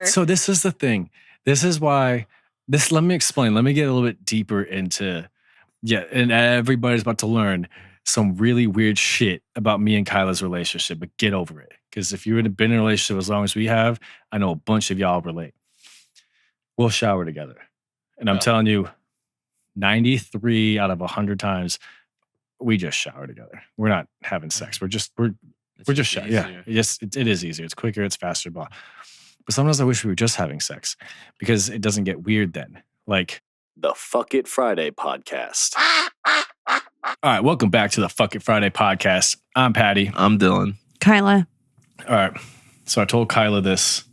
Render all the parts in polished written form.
So this is the thing. This is why let me explain. Let me get a little bit deeper into and everybody's about to learn some really weird shit about me and Kyla's relationship, but get over it. Because if you've been in a relationship as long as we have, I know a bunch of y'all relate. We'll shower together. And I'm telling you, 93 out of 100 times, we just shower together. We're not having sex. We're just showering. Yeah, yes, it is easier. It's quicker. It's faster. Blah. But sometimes I wish we were just having sex because it doesn't get weird then. Like the Fuck It Friday podcast. All right, welcome back to the Fuck It Friday podcast. I'm Patty. I'm Dylan. Kyla. All right. So I told Kyla this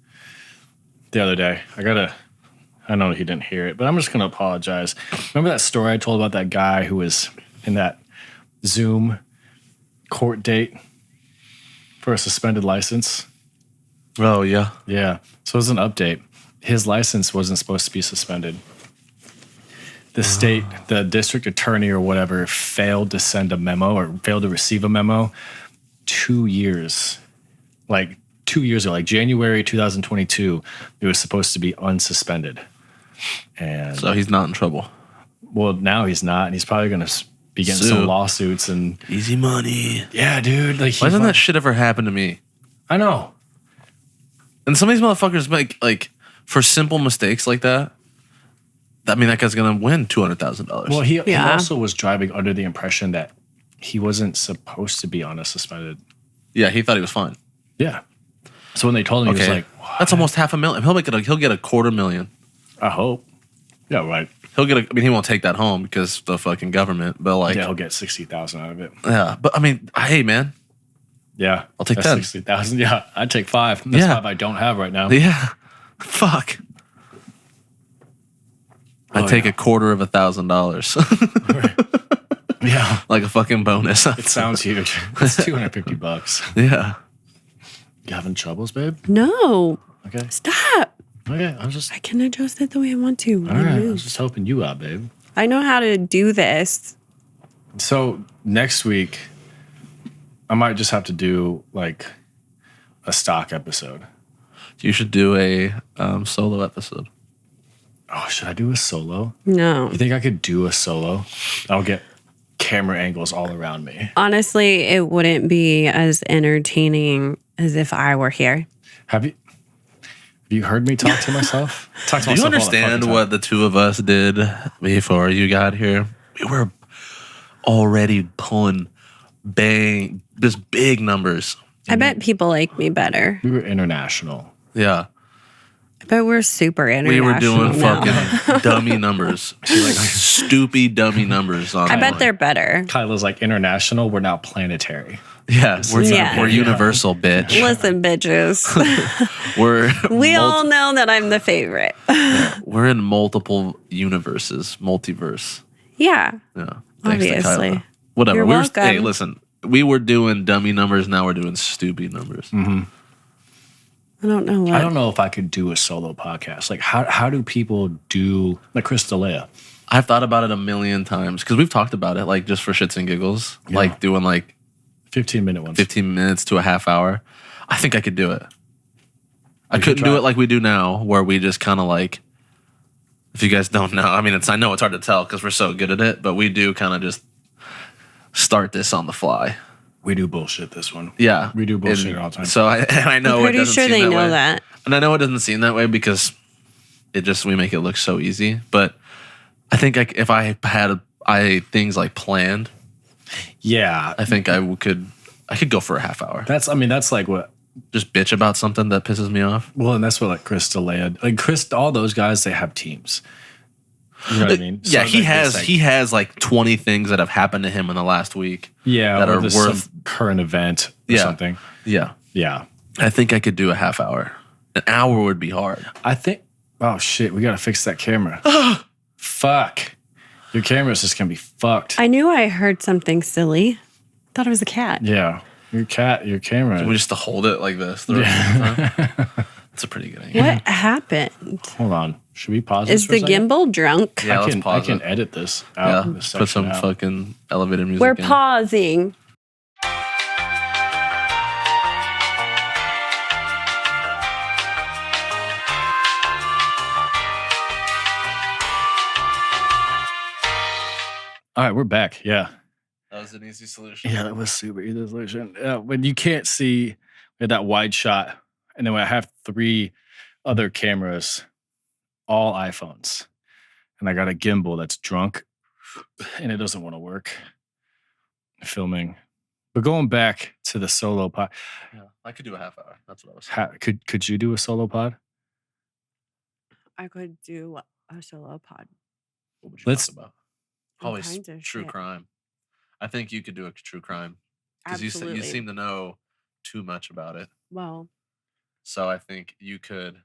the other day. I know he didn't hear it, but I'm just going to apologize. Remember that story I told about that guy who was in that Zoom court date for a suspended license? Oh, yeah. Yeah. So it was an update. His license wasn't supposed to be suspended. The state, the district attorney or whatever, failed to send a memo or failed to receive a memo 2 years. Like 2 years ago, like January 2022, it was supposed to be unsuspended. And so he's not in trouble. Well, now he's not, and he's probably going to be getting some lawsuits and easy money. Yeah, dude. Like, why doesn't that shit ever happen to me? I know. And some of these motherfuckers make like for simple mistakes like that. I mean, that guy's gonna win $200,000. Well, he also was driving under the impression that he wasn't supposed to be on a suspended. Yeah, he thought he was fine. Yeah. So when they told him, he was like, what? "That's almost $500,000. He'll get a $250,000. I hope. Yeah, right. He'll get. I mean, he won't take that home because the fucking government. But like, he'll get 60,000 out of it. Yeah, but I mean, hey, man. Yeah, I'll take 10. 60,000. Yeah, I'd take 5. That's 5 I don't have right now. Yeah, fuck. I'd take $250,000. Yeah, like a fucking bonus. It sounds huge. It's $250. Yeah. You having troubles, babe? No. Okay. Stop. Okay, I can adjust it the way I want to. All right, I was just helping you out, babe. I know how to do this. So next week, I might just have to do like a stock episode. You should do a solo episode. Oh, should I do a solo? No. You think I could do a solo? I'll get camera angles all around me. Honestly, it wouldn't be as entertaining as if I were here. Have you heard me talk to myself? Do you understand what the two of us did before you got here? We were already pulling just big numbers. I bet people like me better. We were international. Yeah. I bet we're super international. We were doing fucking dummy numbers. Like stupid dummy numbers on I bet they're better. Kyla's like international. We're now planetary. Yeah, we're universal, bitch. Listen, bitches. We all know that I'm the favorite. We're in multiple universes, multiverse. Yeah. Yeah. Obviously. Whatever. You're welcome. Hey, listen. We were doing dummy numbers. Now we're doing stupid numbers. Mm-hmm. I don't know. I don't know if I could do a solo podcast. Like, how do people do like Chris D'Elia? I've thought about it a million times because we've talked about it, like just for shits and giggles, like doing like 15-minute ones, 15 minutes to a half hour. I think I could do it. I couldn't do it like we do now, where we just kind of like. If you guys don't know, I mean, I know it's hard to tell because we're so good at it, but we do kind of just start this on the fly. We do bullshit this one. Yeah. We do bullshit all the time. So I know I'm pretty sure they know that. And I know it doesn't seem that way because we make it look so easy. But I think if I had things like planned, yeah, I think I could go for a half hour. That's like what. Just bitch about something that pisses me off. Well, and that's what like Chris D'Elia, all those guys, they have teams. You know what I mean? Yeah, so he has like 20 things that have happened to him in the last week. Yeah, that are worth some current event or something. Yeah. Yeah. I think I could do a half hour. An hour would be hard. I think oh shit, we gotta fix that camera. Fuck. Your camera's just gonna be fucked. I knew I heard something silly. Thought it was a cat. Yeah. Your camera. We just to hold it like this. That's a pretty good idea. What happened? Hold on. Should we pause this Is the gimbal drunk? Yeah, let's pause I can edit this out. Yeah, put some fucking elevator music We're in. pausing. All right, we're back. Yeah. That was an easy solution. Yeah, that was super easy solution. When you can't see that wide shot, and then when I have 3 other cameras, all iPhones, and I got a gimbal that's drunk, and it doesn't want to work filming. But going back to the solo pod, Yeah, I could do a half hour. That's what I was saying. could you do a solo pod? I could do a solo pod. What would you Let's- talk about? All Probably kinds of true shit. crime. I think you could do a true crime because you Absolutely. seem to know too much about it. Well, So I think you could.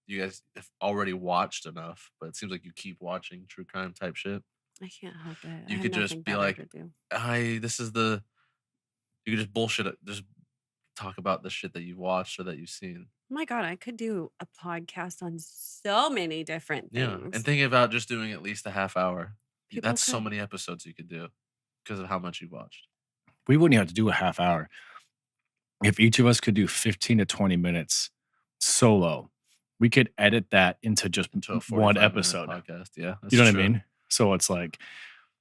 You guys have already watched enough, but it seems like you keep watching true crime type shit. I can't help it. You I could have just nothing be better like, to do. You could just bullshit it. Just talk about the shit that you've watched or that you've seen. Oh my God, I could do a podcast on so many different things. Yeah, and thinking about just doing at least a half hour. People That's so could- many episodes you could do because of how much you've watched. We wouldn't have to do a half hour. If each of us could do 15 to 20 minutes solo, we could edit that into just To a one 45-minute episode. podcast. Yeah, that's You know what true. I mean? So it's like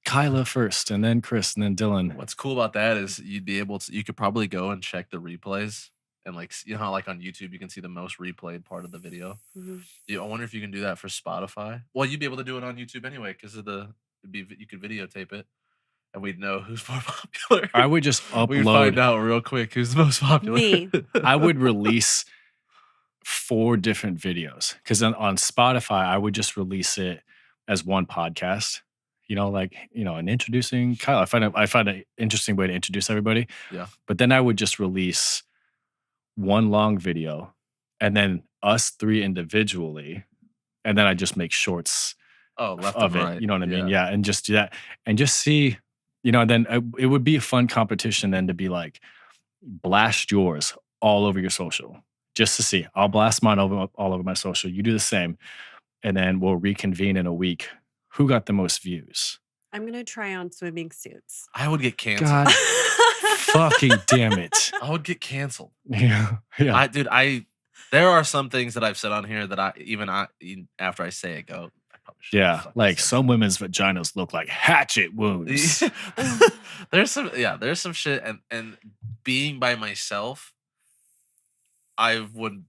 Kyla first, and then Chris, and then Dylan. What's cool about that is you'd be able to. You could probably go and check the replays, and like you know how like on YouTube you can see the most replayed part of the video. Mhm. I wonder if you can do that for Spotify. Well, you'd be able to do it on YouTube anyway because of you could videotape it, and we'd know who's more popular. I would just We'd find upload. out real quick who's the most popular. Me. I would release 4 different videos because on Spotify I would just release it as one podcast. And introducing Kyle. I find an interesting way to introduce everybody. Yeah. But then I would just release one long video, and then us 3 individually, and then I just make shorts Oh, left of and it. right. You know what I mean? Yeah, and just do that, and just see. And then it would be a fun competition then to be like, blast yours all over your social just to see. I'll blast mine all over my social. You do the same, and then we'll reconvene in a week. Who got the most views? I'm going to try on swimming suits. I would get canceled. God fucking damn it! I would get canceled. Yeah. There are some things that I've said on here that even after I say it, go. I probably shouldn't have Yeah, fucking like said some women's vaginas look like hatchet wounds. that. There's some shit, and being by myself,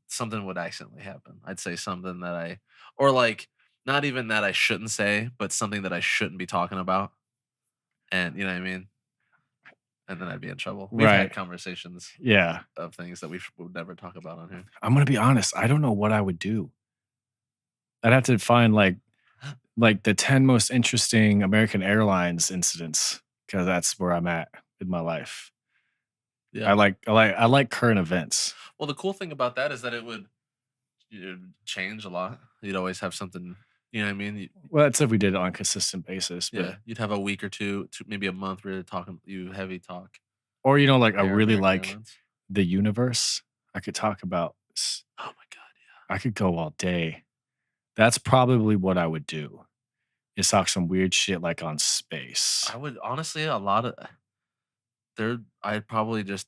something would accidentally happen. I'd say something that or like not even that I shouldn't say, but something that I shouldn't be talking about, and you know what I mean. And then I'd be in trouble. We've Right. had conversations Yeah, of things that we would never talk about on here. I'm gonna be honest. I don't know what I would do. I'd have to find like the 10 most interesting American Airlines incidents because that's where I'm at in my life. Yeah. I like current events. Well, the cool thing about that is that it would change a lot. You'd always have something. You know what I mean? Well, that's if we did it on a consistent basis. But, Yeah, you'd have a week or two, maybe a month where you're talking heavy talk. Or I Air really American like Airlines. the universe. I could talk about. Oh my god, I could go all day. That's probably what I would do. Is talk some weird shit like on space. I would honestly I'd probably just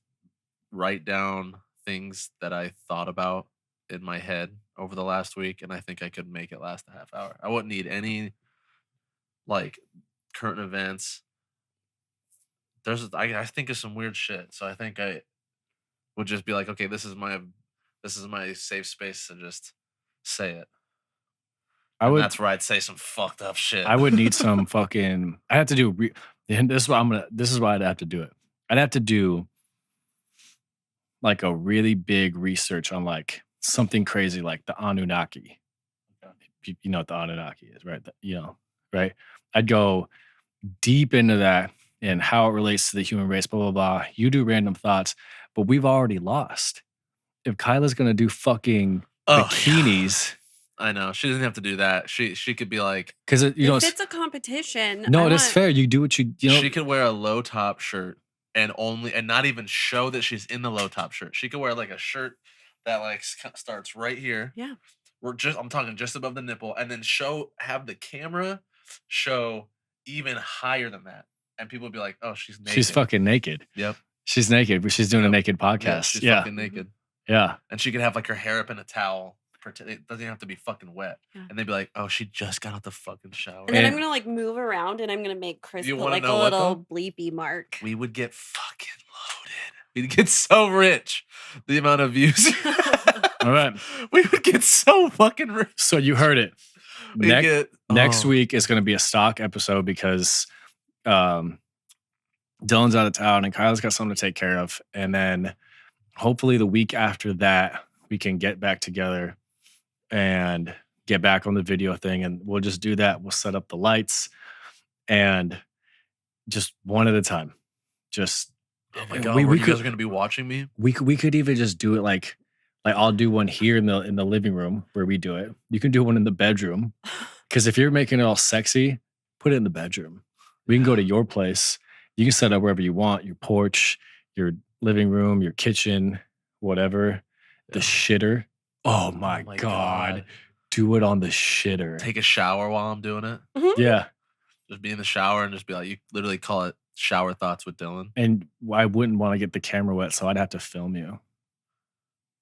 write down things that I thought about in my head over the last week, and I think I could make it last a half hour. I wouldn't need any like current events. I think of some weird shit, so I think I would just be like, okay, this is my safe space to just say it. That's where I'd say some fucked up shit. I would need some fucking. I have to do. And this is why I'd have to do it. I'd have to do like a really big research on like something crazy like the Anunnaki. Okay. You know what the Anunnaki is, right? Right? I'd go deep into that and how it relates to the human race, blah, blah, blah. You do random thoughts, but we've already lost. If Kyla's going to do fucking bikinis. I know. She doesn't have to do that. She could be like. Because, if it's a competition. No, it's fair. You do what you know. She could wear a low top shirt and not even show that she's in the low top shirt. She could wear like a shirt that like starts right here. Yeah. I'm talking just above the nipple, and then have the camera show even higher than that, and people would be like, "Oh, she's naked." She's fucking naked. Yep. She's naked, but she's doing a naked podcast. She's fucking naked. Yeah. And she could have like her hair up in a towel, pretend it doesn't even have to be fucking wet. Yeah. And they'd be like, "Oh, she just got out the fucking shower." And then I'm And- gonna like move around and I'm gonna make Chris You put wanna like a know what, little bleepy mark. We would get fucking loaded. We'd get so rich. The amount of views. All right. We would get so fucking rich. So you heard it. We'd Next week is going to be a stock episode because Dylan's out of town and Kyle's got something to take care of. And then hopefully the week after that, we can get back together and get back on the video thing. And we'll just do that. We'll set up the lights and just one at a time. Just, Oh my God, we you could, guys are going to be watching me? we could even just do it like I'll do one here in the living room where we do it. You can do one in the bedroom. Because if you're making it all sexy, put it in the bedroom. We can go to your place. You can set up wherever you want, your porch, your living room, your kitchen, whatever. The shitter. Oh my God. Do it on the shitter. Take a shower while I'm doing it. Yeah. Just be in the shower and just be like, you literally call it shower thoughts with Dylan. And I wouldn't want to get the camera wet, so I'd have to film you.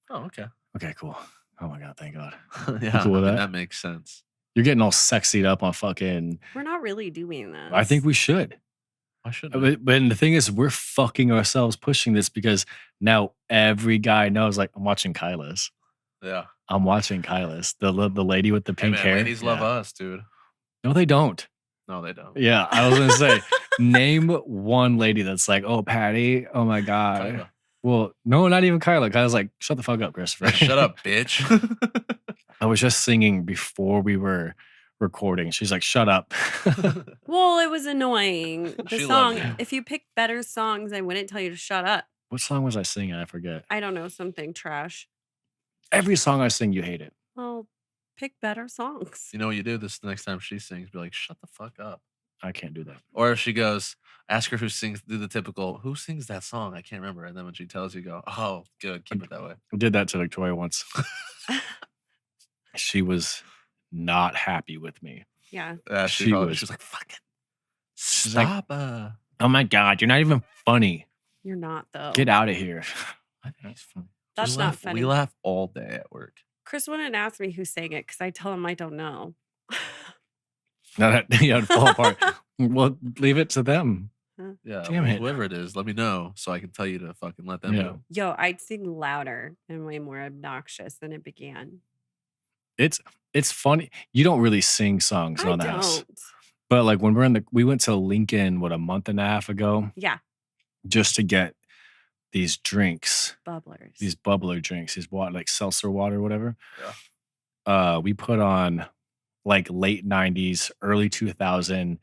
Oh, okay. Okay, cool. Oh my God, thank God. Yeah, cool with that? that makes sense. You're getting all sexied up on fucking... We're not really doing that. I think we should. Why shouldn't I? But the thing is, we're fucking ourselves pushing this because now every guy knows, like, I'm watching Kyla's. Yeah. I'm watching Kyla's. The lady with the pink hair. Ladies love us, dude. No, they don't. No, they don't. Yeah, I was going to say, name one lady that's like, oh, Patty, oh my God. Kyla. Well, no, not even Kyla. Kyla's like, shut the fuck up, Christopher. Shut up, bitch. I was just singing before we were recording. She's like, shut up. Well, it was annoying. The She song, loves you. if you picked better songs, I wouldn't tell you to shut up. What song was I singing? I forget. I don't know, something trash. Every song I sing, you hate it. Well, pick better songs. You know what you do this next time she sings? Be like, shut the fuck up. I can't do that. Or if she goes, ask her who sings, do the typical, who sings that song? I can't remember. And then when she tells you, go, oh, good, keep it that way. I did that to Victoria once. She was not happy with me. Yeah. She was. was like, fucking She's like, stop. oh my God, you're not even funny. You're not, though. Get out of here. I think he's funny. That's not funny. We laugh all day at work. Chris wouldn't ask me who sang it because I tell him I don't know. Now that it'd fall apart. Well, leave it to them. Yeah, Damn it. whoever it is, let me know so I can tell you to fucking let them Yeah. know. Yo, I'd sing louder and way more obnoxious than it began. It's funny. You don't really sing songs I on the house. don't. But like when we went to Lincoln, a month and a half ago, Yeah, just to get these drinks, bubblers. these bubbler drinks, these water, like seltzer water, or whatever. Yeah. We put on like late 90s, early 2000,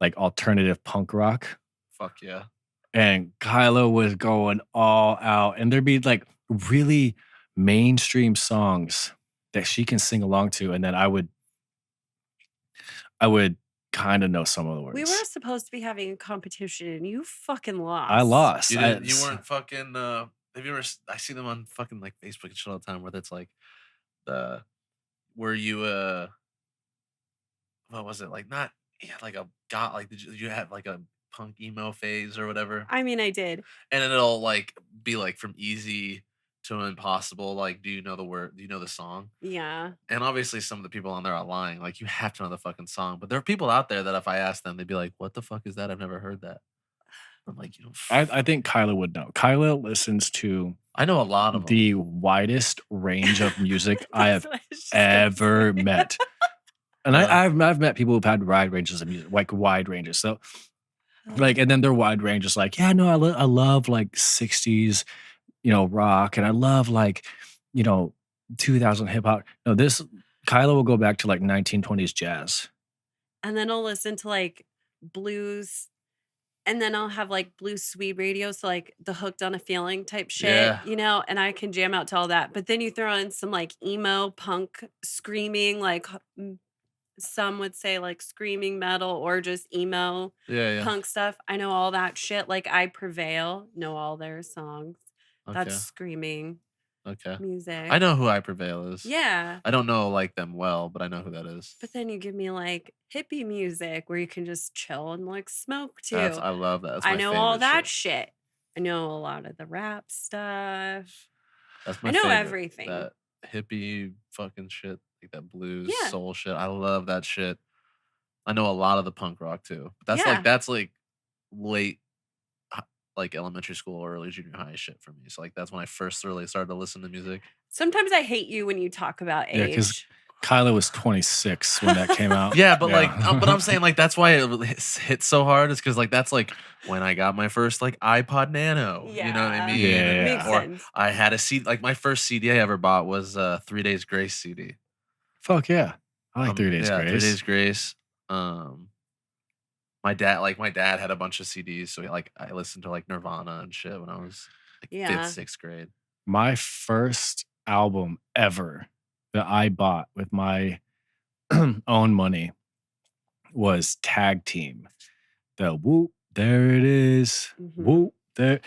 like alternative punk rock. Fuck yeah. And Kyla was going all out. And there'd be like really mainstream songs that she can sing along to. And then I would kind of know some of the words. We were supposed to be having a competition and you fucking lost. I lost. You weren't fucking, have you ever, I see them on fucking like Facebook and shit all the time where it's like, were you, what was it? Like not, yeah, like did you have like a punk emo phase or whatever? I mean, I did. And then it'll like be like from easy to impossible. Like, do you know the word? Do you know the song? Yeah. And obviously some of the people on there are lying. Like you have to know the fucking song. But there are people out there that if I ask them, they'd be like, what the fuck is that? I've never heard that. I'm like, you know, I think Kyla would know. Kyla listens to I know a lot of them. the widest range of music I have That's what was just gonna ever say. met. And I've met people who've had wide ranges of music, like wide ranges. So like, and then their wide range is like, yeah, no, I love like 60s, rock. And I love like, 2000 hip hop. No, Kyla will go back to like 1920s jazz. And then I'll listen to like blues. And then I'll have like blue sweet radio. So like the hooked on a feeling type shit, Yeah. and I can jam out to all that. But then you throw in some like emo punk screaming, like some would say like screaming metal or just emo Yeah. punk stuff. I know all that shit. Like I Prevail, know all their songs. Okay. That's screaming Okay. music. I know who I Prevail is. Yeah. I don't know like them well, but I know who that is. But then you give me like hippie music where you can just chill and like smoke too. I love that. That's I my know all favorite that shit. shit. I know a lot of the rap stuff. That's my I know favorite, everything. That hippie fucking shit, like that blues Yeah. soul shit. I love that shit. I know a lot of the punk rock too. But Yeah. that's like late like elementary school or early junior high shit for me. So like that's when I first really started to listen to music. Sometimes I hate you when you talk about Yeah, because age. Kyla was 26 when that came out. Yeah, but like, but I'm saying like that's why it hits so hard. Is because like that's like when I got my first like iPod Nano. You know what I Yeah. mean? Yeah. Makes Or sense. I had a CD. Like my first CD I ever bought was 3 Days Grace CD. Fuck yeah. I like 3 Days Yeah, Grace. 3 Days Grace. My dad had a bunch of CDs, so like I listened to like Nirvana and shit when I was like Yeah. 5th, 6th grade. My first album ever that I bought with my own money was Tag Team. The whoop, there it is. Mhm. Whoop, there.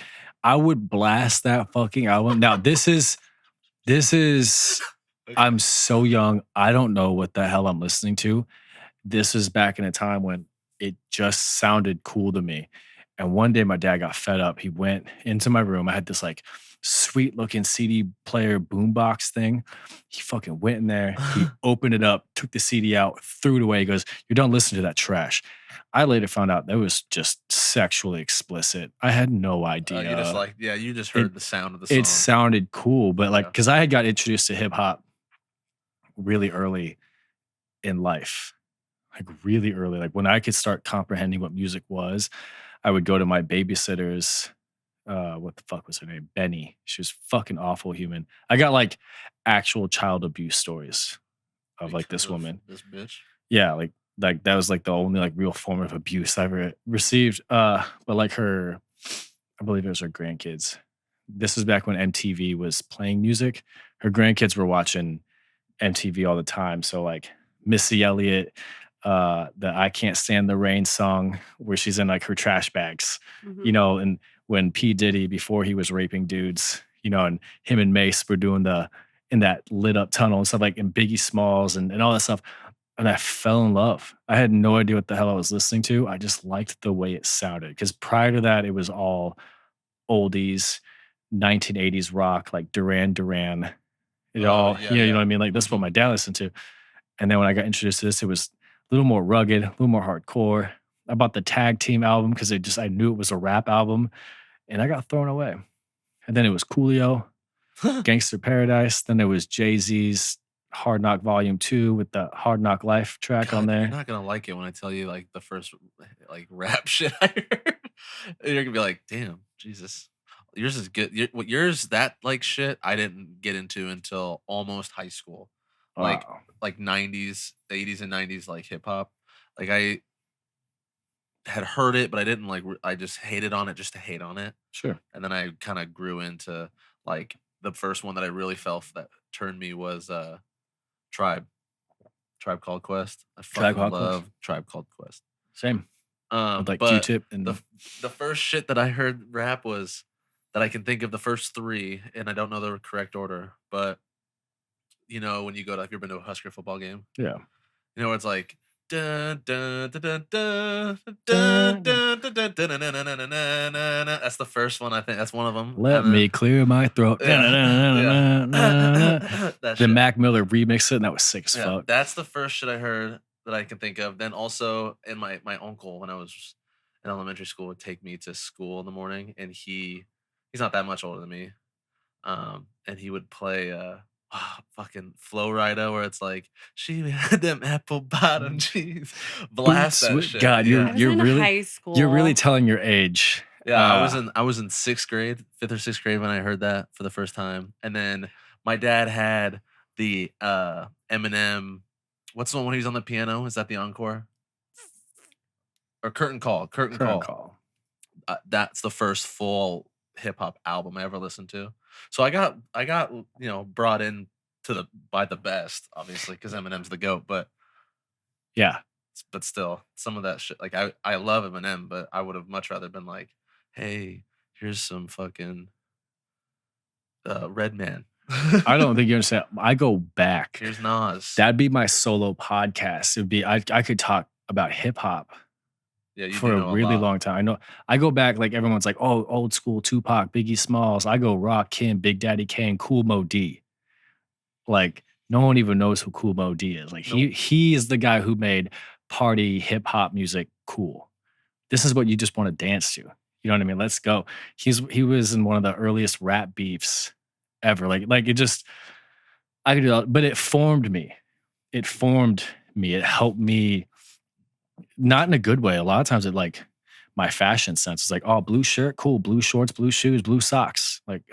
I would blast that fucking album. Now, this is I'm so young. I don't know what the hell I'm listening to. This was back in a time when it just sounded cool to me. And one day my dad got fed up. He went into my room. I had this like sweet looking CD player boombox thing. He fucking went in there. He opened it up, took the CD out, threw it away. He goes, "You're done listening to that trash." I later found out that was just sexually explicit. I had no idea. You just like, yeah, you just heard the sound of the song. It sounded cool, but like, because I had got introduced to hip hop really early in life. Like really early, like when I could start comprehending what music was, I would go to my babysitter's, what the fuck was her name? Benny. She was fucking awful human. I got like actual child abuse stories of like this woman. This bitch. Yeah, like that was like the only like real form of abuse I ever received. But like her, I believe it was her grandkids. This was back when MTV was playing music. Her grandkids were watching MTV all the time. So like Missy Elliott, the "I Can't Stand the Rain" song where she's in like her trash bags, Mhm. you know, and when P. Diddy, before he was raping dudes, you know, and him and Mace were doing in that lit up tunnel and stuff like in Biggie Smalls and all that stuff. And I fell in love. I had no idea what the hell I was listening to. I just liked the way it sounded. Because prior to that, it was all oldies, 1980s rock, like Duran Duran. You know what I mean? Like that's what my dad listened to. And then when I got introduced to this, it was a little more rugged, a little more hardcore. I bought the Tag Team album because I knew it was a rap album, and I got thrown away. And then it was Coolio, Gangster Paradise. Then there was Jay-Z's Hard Knock Volume 2 with the Hard Knock Life track on there. You're not gonna like it when I tell you like the first like rap shit I heard. You're gonna be like, damn, Jesus. Yours is good. Yours, that like shit I didn't get into until almost high school. Like Wow. like 90s, 80s and 90s like hip hop. Like I had heard it, but I didn't like I just hated on it just to hate on it. Sure. And then I kind of grew into like the first one that I really felt that turned me was Tribe Called Quest. I Tribe fucking Called Quest. love Tribe Called Quest. Same. With like But Q-Tip and the first shit that I heard rap was that I can think of the first three, and I don't know the correct order, but you know when you go to, have you ever been to a Husker football game? yeah. You know where it's like dun, dun, dun, dun, dun, dun, dun, dun, dun, dun, dun, dun, dun, dun, dun. That's the first one. I think that's one of them. Let me clear my throat. Yeah. The That shit. Mac Miller remix it, and that was sick as Yeah, fuck. that's the first shit I heard that I can think of. Then also, in my uncle when I was in elementary school would take me to school in the morning, and he's not that much older than me, and he would play fucking Flow Rida, where it's like she had them apple bottom jeans. Blast that Boots, shit. God, yeah. I was you're in really high school. you're really telling your age. Yeah, I was in 6th grade, 5th or 6th grade when I heard that for the first time. And then my dad had the Eminem. What's the one when he's on the piano? Is that the encore? Or Curtain Call? Curtain Call. That's the first full hip hop album I ever listened to. So I got brought in by the best, obviously, because Eminem's the GOAT. But Yeah. but still, some of that shit, like I love Eminem, but I would have much rather been like, hey, here's some fucking Redman. I don't think you understand. I go back. Here's Nas. That'd be my solo podcast. It'd be I could talk about hip hop for a really long time. I know I go back, like everyone's like, oh, old school Tupac, Biggie Smalls. I go Rock, Kim, Big Daddy Kane, Cool Mo D. Like no one even knows who Kool Moe Dee is. Like he is the guy who made party hip hop music cool. This is what you just want to dance to. You know what I mean? Let's go. He was in one of the earliest rap beefs ever. Like it just I could do that, but it formed me. It formed me. It helped me, not in a good way. A lot of times it like my fashion sense is like, oh, blue shirt, cool, blue shorts, blue shoes, blue socks. Like,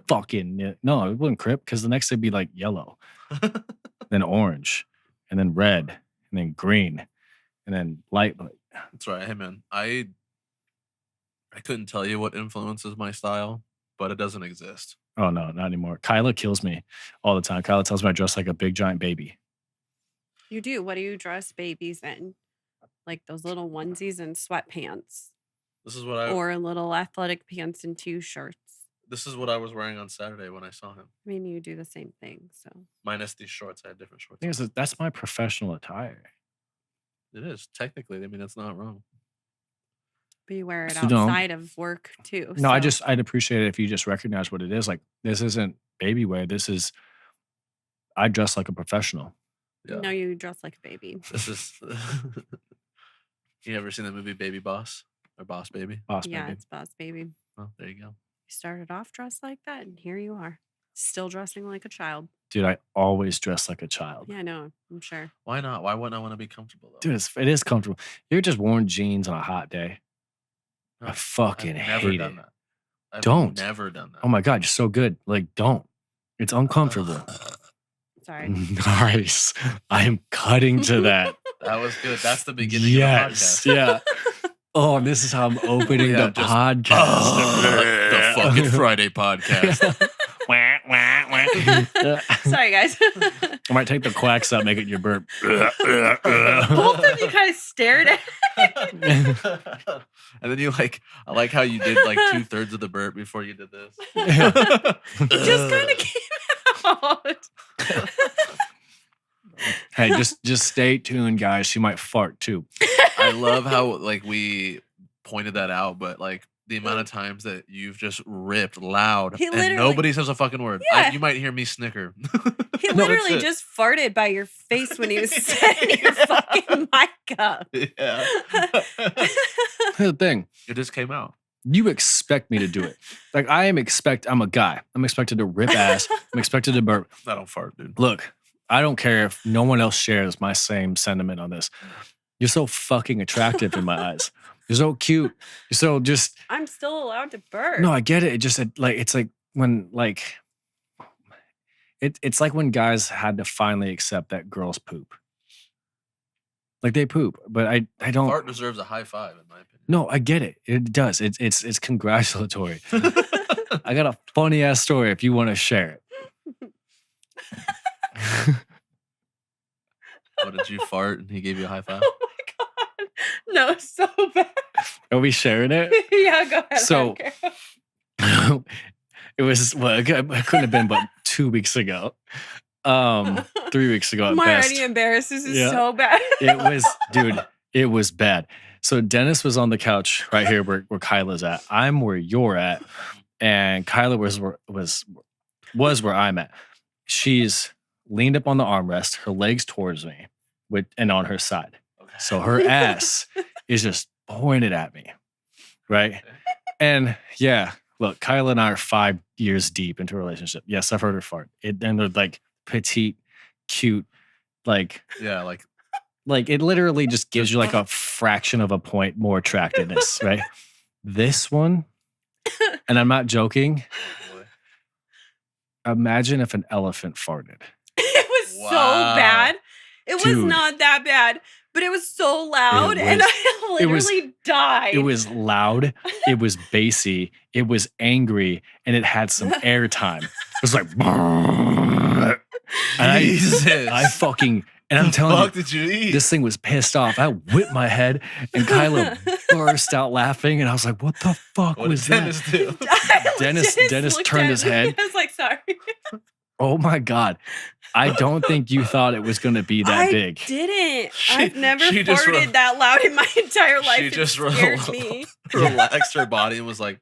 fucking no, it wouldn't crip because the next day would be like yellow, then orange, and then red, and then green, and then light. That's right. Hey man, I couldn't tell you what influences my style, but it doesn't exist. Oh no, not anymore. Kyla kills me all the time. Kyla tells me I dress like a big giant baby. You do. What do you dress babies in? Like those little onesies and sweatpants. This is what or little athletic pants and 2 shirts. This is what I was wearing on Saturday when I saw him. I mean, you do the same thing, so. Minus these shorts. I had different shorts. That's my professional attire. It is. Technically, I mean, that's not wrong. But you wear it outside of work, too. No, I'd appreciate it if you just recognize what it is. Like, this isn't baby wear. This is, I dress like a professional. Yeah. No, you dress like a baby. This is, you ever seen the movie Baby Boss? Or Boss Baby? Boss Yeah, Baby. it's Boss Baby. Well, there you go. You started off dressed like that, and here you are. Still dressing like a child. Dude, I always dress like a child. Yeah, I know. I'm sure. Why not? Why wouldn't I want to be comfortable, though? Dude, it is comfortable. You're just wearing jeans on a hot day. No, I fucking hate it. That. I've Don't. never done that. Oh my God, you're so good. Like, don't. It's uncomfortable. Sorry. Nice. I am cutting to that. That was good. That's the beginning Yes. of the podcast. Yeah. Oh, and this is how I'm opening the podcast. The fucking Friday podcast. Sorry, guys. I might take the quacks out, make it your burp. Both of you guys stared at And then you I like how you did like 2/3 of the burp before you did this. It just kind of came out. Hey, just stay tuned, guys. She might fart too. I love how we pointed that out, but the amount of times that you've just ripped loud and nobody says a fucking word. Yeah. You might hear me snicker. He literally just farted by your face when he was setting your fucking mic up. Yeah. Here's the thing. It just came out. You expect me to do it. I'm a guy. I'm expected to rip ass. I'm expected to burp. I don't fart, dude. Look, I don't care if no one else shares my same sentiment on this. You're so fucking attractive in my eyes. You're so cute. You're so just. I'm still allowed to burp. No, I get it. It just it's like when it's like when guys had to finally accept that girls poop. Like they poop, but I don't. Fart deserves a high five, in my opinion. No, I get it. It does. It's congratulatory. I got a funny ass story if you want to share it. What, did you fart and he gave you a high five? Oh my God. No, it's so bad. Are we sharing it? Yeah, go ahead. So it was it couldn't have been but 2 weeks ago. 3 weeks ago at I'm best. already embarrassed. This is so bad. It was, dude, it was bad. So Dennis was on the couch right here where Kyla's at. I'm where you're at. And Kyla was where I'm at. She's leaned up on the armrest, her legs towards me, and on her side. Okay. So her ass is just pointed at me. Right? And yeah, look, Kyla and I are 5 years deep into a relationship. Yes, I've heard her fart. And they're like petite, cute, yeah, it literally just gives you a fraction of a point more attractiveness, right? This one, and I'm not joking. Imagine if an elephant farted. It was so bad. It was not that bad, but it was so loud, and I literally died. It was loud. It was bassy. It was angry, and it had some airtime. It was like, and I fucking. And I'm telling you, did you eat? This thing was pissed off. I whipped my head, and Kyla burst out laughing, and I was like, "What the fuck was Dennis that?" Dennis turned his head. I was like, "Sorry." Oh my God! I don't think you thought it was going to be that big. I didn't. I've never farted that loud in my entire life. She just scared me. relaxed her body and was like,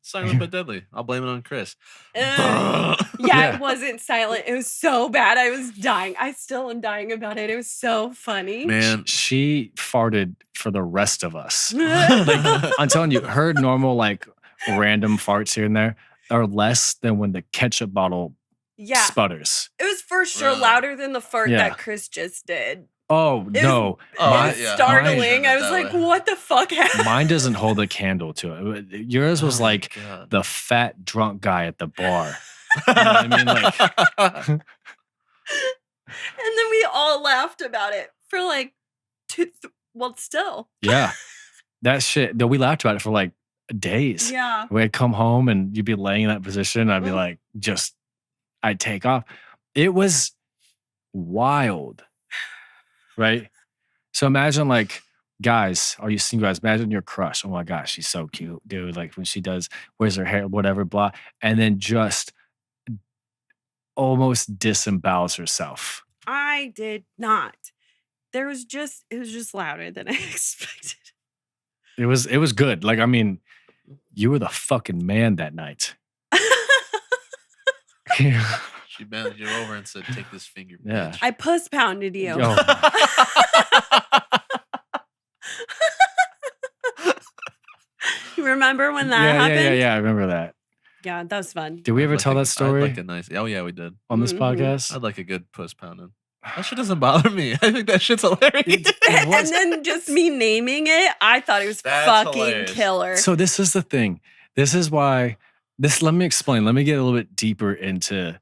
Silent but deadly. I'll blame it on Chris. Yeah, Yeah. it wasn't silent. It was so bad. I was dying. I still am dying about it. It was so funny. Man, She farted for the rest of us. Like, I'm telling you, her normal like random farts here and there are less than when the ketchup bottle Yeah, sputters. it was for sure Really? louder than the fart Yeah. that Chris just did. Oh It no, Oh, It was yeah. startling. Mine- I was that like, way. what the fuck happened? mine doesn't hold a candle to it. Yours was Oh my like God. the fat drunk guy at the bar. You know what I mean? Like, And then we all laughed about it for like still. yeah, that shit. Though we laughed about it for like days. Yeah. We'd come home and you'd be laying in that position. I'd be like, I'd take off. It was wild, right? So imagine like, guys, are you single guys? Imagine your crush. Oh my gosh, she's so cute, dude. Like when she wears her hair, whatever, blah, and then just almost disembowels herself. I did not. It was just louder than I expected. It was good. Like, I mean, you were the fucking man that night. She bent you over and said, "Take this finger." Yeah. bitch." I puss pounded you. Yo, You remember when that happened? yeah. I remember that. Yeah, that was fun. Did we ever I'd tell like that I'd story like a nice. Oh yeah, we did. on this Mhm. podcast? I'd like a good puss pounding. That shit doesn't bother me. I think that shit's hilarious. It And was- then just me naming it, I thought it was That's fucking hilarious. killer. So this is the thing. This is why let me explain. Let me get a little bit deeper into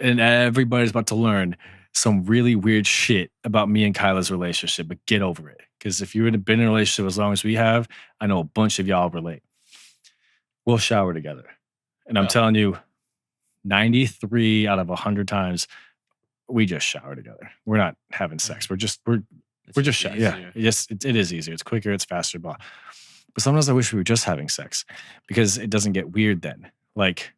and everybody's about to learn some really weird shit about me and Kyla's relationship, but get over it. Because if you would have been in a relationship as long as we have, I know a bunch of y'all relate. We'll shower together. And I'm Yeah. telling you, 93 out of 100 times, we just shower together. We're not having sex. We're just easier. it is easier. It's quicker. It's faster. Blah. But sometimes I wish we were just having sex because it doesn't get weird then. Like,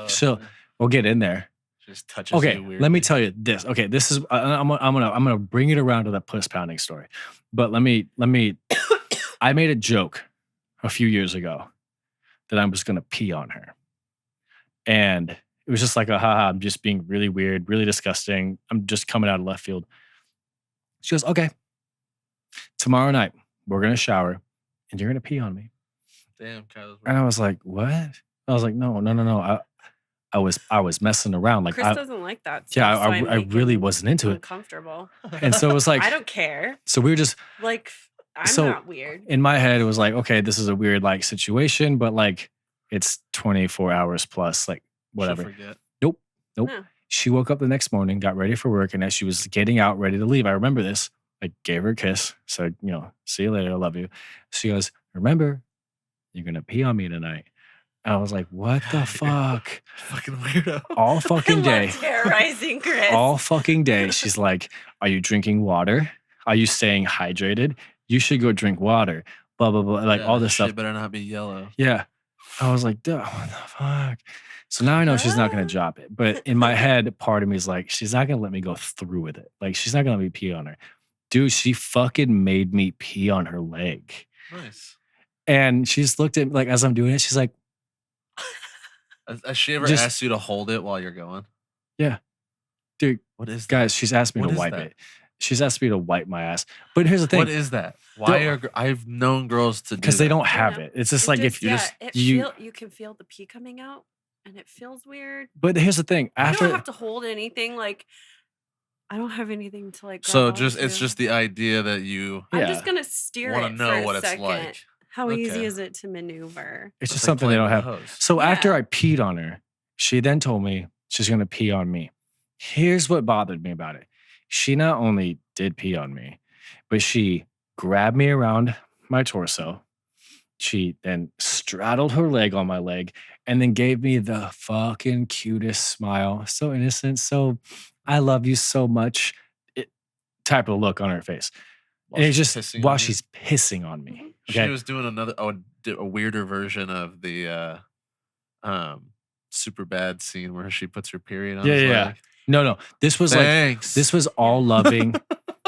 So- we'll get in there. just touches Okay, you let me weirdly. tell you this. Okay, this is I'm gonna bring it around to that puss pounding story. But let me. I made a joke a few years ago that I was gonna pee on her, and it was just like a haha. I'm just being really weird, really disgusting. I'm just coming out of left field. She goes, okay. Tomorrow night we're gonna shower, and you're gonna pee on me. Damn, Kyle's And I was like, what? I was like, no. I was messing around. Like, Chris doesn't like that. yeah, stuff, so I make really him wasn't into it. uncomfortable. And so it was like, I don't care. so we were just Like, I'm So- not weird. in my head, it was like, okay, this is a weird like situation, but like it's 24 hours plus, like whatever. She'll forget. Nope. No. She woke up the next morning, got ready for work, and as she was getting out, ready to leave, I remember this. I gave her a kiss, said, see you later, I love you. She goes, remember, you're gonna pee on me tonight. I was like, what the fuck? Fucking weirdo. All fucking I day. love terrorizing Chris. All fucking day. She's like, are you drinking water? Are you staying hydrated? You should go drink water. Blah, blah, blah. Like Yeah, all this shit stuff. better not be yellow. Yeah. I was like, duh, what the fuck? So now I know she's not going to drop it. But in my head, part of me is like, she's not going to let me go through with it. Like, she's not going to let me pee on her. Dude, she fucking made me pee on her leg. Nice. And she just looked at me, like, as I'm doing it, she's like, Has she ever Just- asked you to hold it while you're going? dude, What is that? guys, she's asked me What to is wipe that? it. She's asked me to wipe my ass. But here's the thing. What is that? Why Don't- are I've known girls to do Because they that. don't I have know. it. It's just It like if you just, you can feel the pee coming out, and it feels weird. but here's the thing. I After, don't have to hold anything. Like, I don't have anything to like. So grab just it's onto. just the idea that you I'm Yeah. just gonna steer want it to know for what a it's second. like. How easy Okay. is it to maneuver? it's just like something they playing don't with have. a hose. So after Yeah. I peed on her, she then told me she's going to pee on me. Here's what bothered me about it. She not only did pee on me, but she grabbed me around my torso. She then straddled her leg on my leg and then gave me the fucking cutest smile. So innocent. So I love you so much. Type of look on her face. While and it's she's just pissing while on you? she's pissing on me. Mhm. She Okay. was doing a weirder version of the super bad scene where she puts her period on. Yeah, his yeah. leg. No. This was like, Thanks. this was all loving.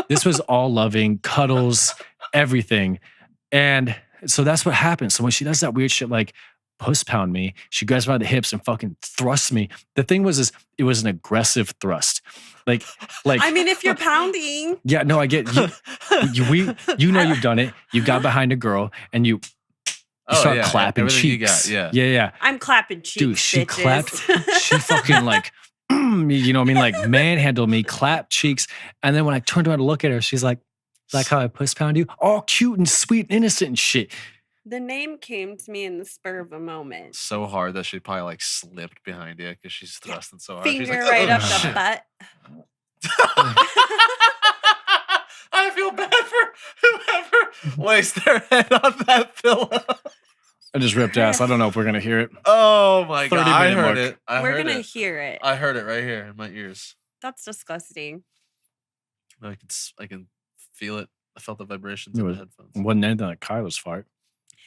This was all loving, cuddles, everything. And So that's what happens. So when she does that weird shit like puss pound me, she grabs me by the hips and fucking thrusts me. The thing was it was an aggressive thrust. Like I mean, if you're pounding. Yeah, no, I get you know you've done it. You got behind a girl and you start clapping cheeks. Yeah. I'm clapping cheeks. Dude, she bitches. clapped. She fucking like, you know what I mean? Like manhandled me, clapped cheeks. And then when I turned around to look at her, she's like how I puss pound you? All cute and sweet and innocent and shit. The name came to me in the spur of a moment. So hard that she probably like slipped behind you because she's thrusting so hard. Finger she's like, right up the butt. I feel bad for whoever wastes their head on that pillow. I just ripped ass. I don't know if we're going to hear it. Oh my God. I heard it. We're going to hear it. I heard it right here in my ears. That's disgusting. I can feel it. I felt the vibrations in the headphones. It wasn't anything like Kyla's fart.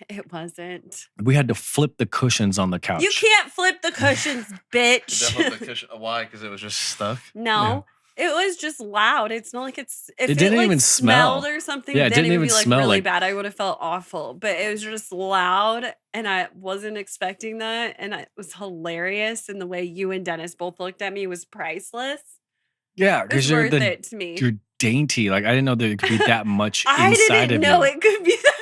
It wasn't. We had to flip the cushions on the couch. You can't flip the cushions, bitch. The cushion. Why? Because it was just stuck? No. Yeah. It was just loud. It's not like it's... If it didn't like even smell or something, yeah, then it would even be like smell really like... bad. I would have felt awful. But it was just loud, and I wasn't expecting that. And it was hilarious. And the way you and Dennis both looked at me was priceless. Yeah, because you're worth it to me. You're dainty. Like, I didn't know there could be that much inside of you. I didn't know it could be that much.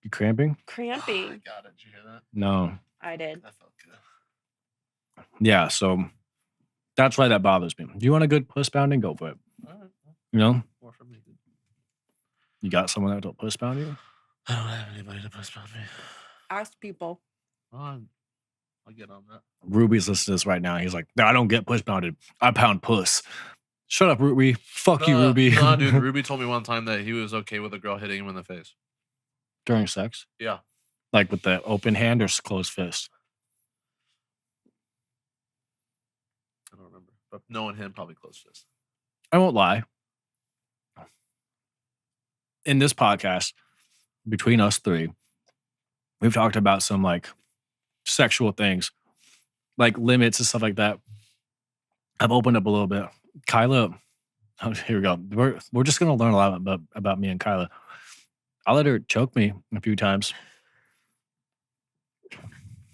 You cramping? Cramping. Oh my God, did you hear that? No. I did. That felt good. Yeah, so that's why that bothers me. Do you want a good puss pounding? Go for it. All right. You know? More from me. You got someone that will puss pound you? I don't have anybody to puss pound me. Ask people. I'll get on that. Ruby's listening to this right now. He's like, I don't get puss pounded. I pound puss. Shut up, Ruby. Fuck you, Ruby. Nah, dude. Ruby told me one time that he was okay with a girl hitting him in the face. During sex? Yeah. Like with the open hand or closed fist? I don't remember. But knowing him, probably closed fist. I won't lie. In this podcast, between us three, we've talked about some like sexual things, like limits and stuff like that. I've opened up a little bit. Kyla, here we go. We're just gonna learn a lot about me and Kyla. I let her choke me a few times.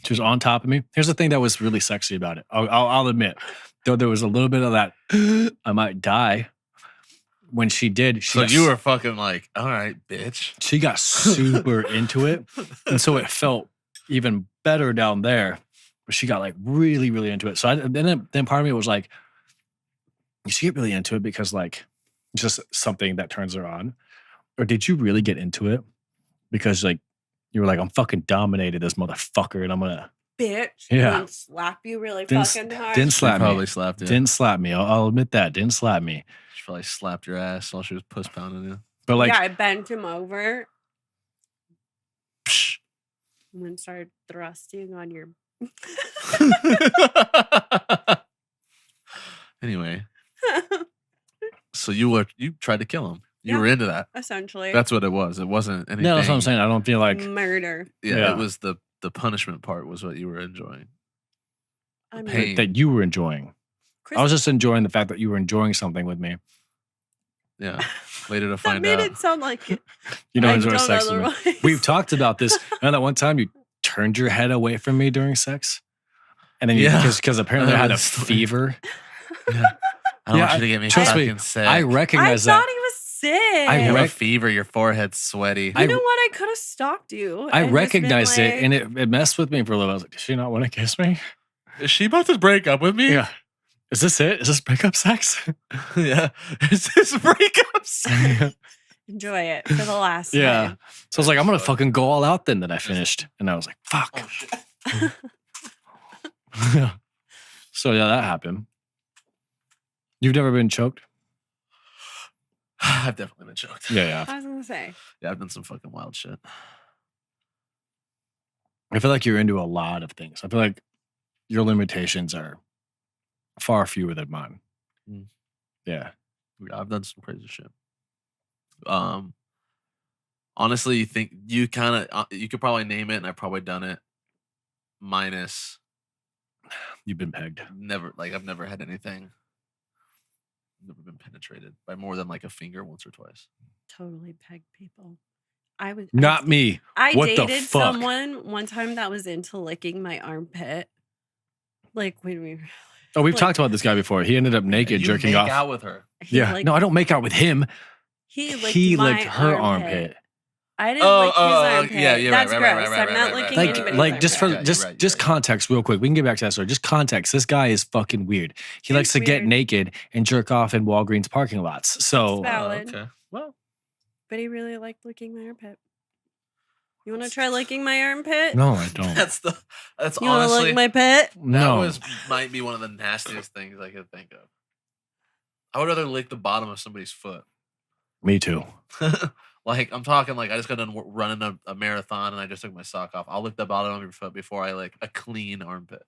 She was on top of me. Here's the thing that was really sexy about it. I'll admit, though there was a little bit of that, I might die. When she did, so you were fucking like, all right, bitch. She got super into it, and so it felt even better down there. But she got like really, really into it. So then part of me was like, did she get really into it because like just something that turns her on? Or did you really get into it because like you were like, I'm fucking dominated this motherfucker and I'm gonna bitch. Yeah. Didn't slap you really fucking hard. Didn't slap me. Probably slapped you. Didn't slap me. I'll admit that. Didn't slap me. She probably slapped your ass while she was puss pounding you. But like, yeah, I bent him over Psh. and then started thrusting on your. Anyway, so you tried to kill him. You were into that. Essentially. That's what it was. It wasn't anything. no, that's what I'm saying. I don't feel like murder. Yeah, it was the punishment part was what you were enjoying. I Pain. that you were enjoying. I was just enjoying the fact that you were enjoying something with me. Yeah. Later to that find made out. it sound like you don't enjoy don't sex with me. otherwise. We've talked about this. And that one time you turned your head away from me during sex. And then because apparently I had a fever. Yeah. I don't want you to get me fucking sick. I recognize that. I thought he was sick. I have a fever. Your forehead's sweaty. You know what? I could have stalked you. I and recognized just been it, and it messed with me for a little. I was like, does she not want to kiss me? Is she about to break up with me? Yeah. Is this it? Is this breakup sex? Yeah. Is this breakup sex? Enjoy it for the last time. Yeah. So I was like, I'm going to fucking go all out then. That I finished. And I was like, fuck. Oh, shit. So yeah, that happened. You've never been choked? I've definitely been choked. Yeah. I was going to say. Yeah, I've done some fucking wild shit. I feel like you're into a lot of things. I feel like your limitations are far fewer than mine. Mm. Yeah. I've done some crazy shit. Honestly, you think you kind of you could probably name it, and I've probably done it. Minus, you've been pegged. Never, like I've never had anything never been penetrated by more than like a finger once or twice. Totally pegged people. Not me. I What the dated fuck? someone one time that was into licking my armpit. Like when we. Oh, we've like, talked about this guy before. He ended up naked You jerking make off. out with her. Yeah. Licked, no, I don't make out with him. He He licked licked her armpit. I didn't lick his armpit. Yeah, you're That's right, gross. right, I'm not right, licking right, anybody's Like armpit. just for just context real quick. We can get back to that story. Just context. This guy is fucking weird. He likes to get naked and jerk off in Walgreens parking lots. So It's valid. okay. Well, but he really liked licking my armpit. You want to try licking my armpit? no, I don't. that's you honestly want to lick my pit? No. might be one of the nastiest things I could think of. I would rather lick the bottom of somebody's foot. Me too. Like I'm talking like I just got done running a marathon and I just took my sock off. I'll lick the bottom of your foot before I lick a clean armpit.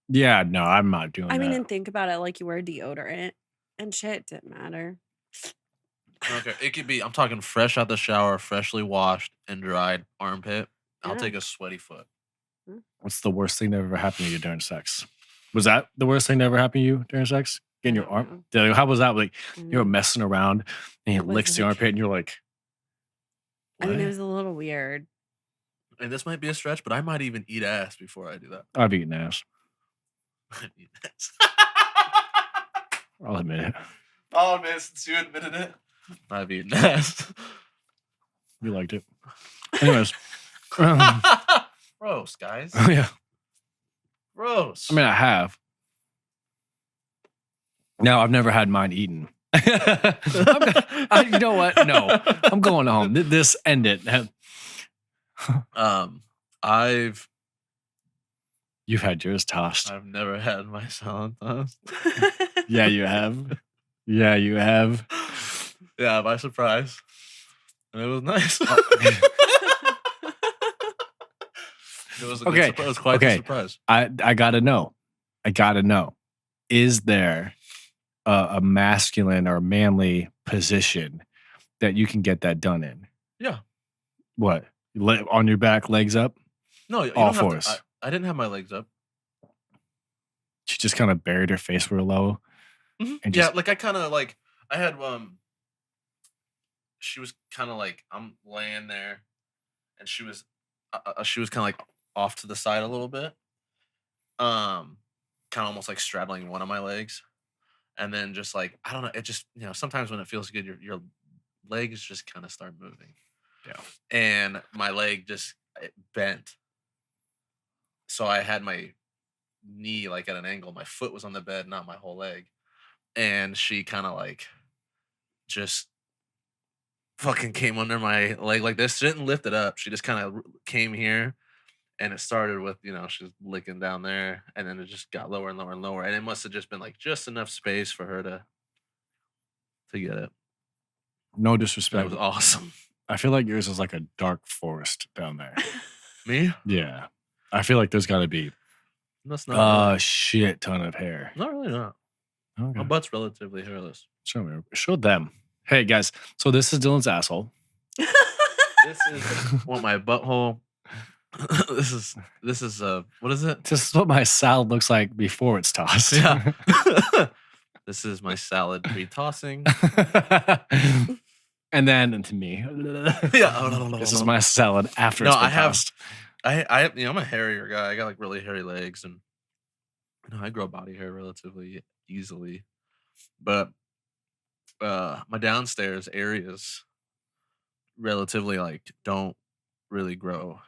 Yeah, no, I'm not doing that. I mean, and think about it, like you wear deodorant and shit didn't matter. Okay, it could be. I'm talking fresh out the shower, freshly washed and dried armpit. I'll Yeah. take a sweaty foot. What's the worst thing that ever happened to you during sex? Was that the worst thing that ever happened to you during sex? Getting your arm? Yeah, how was that? Like you were messing around and he licks the armpit and you're like, I mean, what? it was a little weird. And this might be a stretch, but I might even eat ass before I do that. I've eaten ass. I'd eat ass. I'll admit it. Oh man, since you admitted it, I've eaten ass. You liked it. Anyways. Gross, guys. Yeah. Gross. I mean, I have. No, I've never had mine eaten. You know what? No, I'm going home. This end it. You've had yours tossed. I've never had my salad tossed. Yeah, you have. Yeah, you have. Yeah, by surprise. And it was nice. It was a good surprise. It was quite a surprise. I gotta know. Is there a masculine or manly position that you can get that done in? Yeah. What? On your back, legs up? No, you all don't have fours. to, I didn't have my legs up. She just kind of buried her face real low. Mm-hmm. And yeah, like I kind of like I had she was kind of like I'm laying there, and she was kind of like off to the side a little bit, kind of almost like straddling one of my legs, and then just like I don't know, it just sometimes when it feels good, your legs just kind of start moving. Yeah, and my leg just bent, so I had my knee like at an angle. My foot was on the bed, not my whole leg. And she kind of like just fucking came under my leg like this. She didn't lift it up. She just kind of came here, and it started with she was licking down there, and then it just got lower and lower and lower. And it must have just been like just enough space for her to get it. No disrespect. It was awesome. I feel like yours is like a dark forest down there. Me? Yeah. I feel like there's got to be That's not a shit ton of hair. Not really, not. Okay. My butt's relatively hairless. Show them. Hey guys, so this is Dylan's asshole. This is what my butthole. This is what is it? This is what my salad looks like before it's tossed. Yeah. This is my salad pre-tossing. And then to me. Yeah. This is my salad after it's been tossed. I'm a hairier guy. I got like really hairy legs, and I grow body hair relatively easily. But my downstairs areas relatively like don't really grow